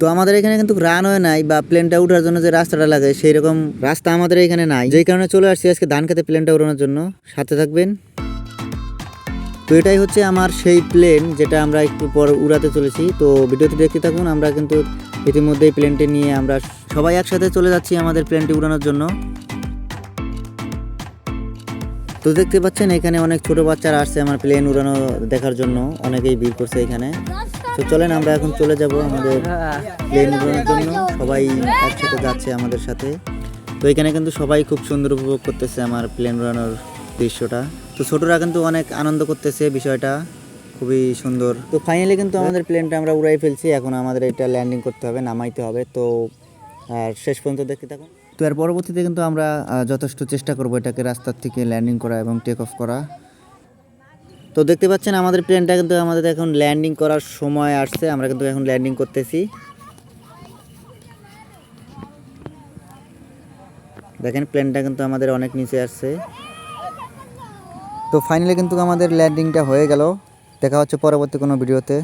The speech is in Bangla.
তো আমাদের এখানে কিন্তু রানওয়ে নাই বা প্লেনটা ওঠার জন্য যে রাস্তাটা লাগে সেই রকম রাস্তা আমাদের এখানে নাই, যেই কারণে চলে আসছি আজকে ধান খেতে প্লেনটা উড়ানোর জন্য। সাথে থাকবেন। তো এটাই হচ্ছে আমার সেই প্লেন যেটা আমরা একটু পর উড়াতে চলেছি। তো ভিডিওটি দেখতে থাকুন। আমরা কিন্তু ইতিমধ্যেই প্লেনটি নিয়ে আমরা সবাই একসাথে চলে যাচ্ছি আমাদের প্লেনটি উড়ানোর জন্য। তো দেখতে পাচ্ছেন এখানে অনেক ছোট বাচ্চারা আসছে আমার প্লেন উড়ানো দেখার জন্য, অনেকেই ভিড় করছে এখানে। তো চলেন আমরা এখন চলে যাব আমাদের প্লেন উড়ানোর জন্য। সবাই একসাথে যাচ্ছে আমাদের সাথে। তো এখানে কিন্তু সবাই খুব সুন্দর উপভোগ করতেছে আমার প্লেন উড়ানোর দৃশ্যটা। তো ছোটরা কিন্তু অনেক আনন্দ করতেছে, বিষয়টা খুবই সুন্দর। তো ফাইনালি কিন্তু আমাদের প্লেনটা আমরা উড়াই ফেলছি। এখন আমাদের এটা ল্যান্ডিং করতে হবে, নামাইতে হবে। তো আর শেষ পর্যন্ত দেখতে থাকুন। তো এর পরবর্তীতে কিন্তু আমরা যথেষ্ট চেষ্টা করব এটাকে রাস্তার থেকে ল্যান্ডিং করা এবং টেক অফ করা। তো দেখতে পাচ্ছেন আমাদের প্লেনটা কিন্তু আমাদের এখন ল্যান্ডিং করার সময় আসছে। আমরা কিন্তু এখন ল্যান্ডিং করতেছি। দেখেন প্লেনটা কিন্তু আমাদের অনেক নিচে আসছে। তো ফাইনালি কিন্তু আমাদের ল্যান্ডিংটা হয়ে গেল। দেখা হচ্ছে পরবর্তী কোনো ভিডিওতে।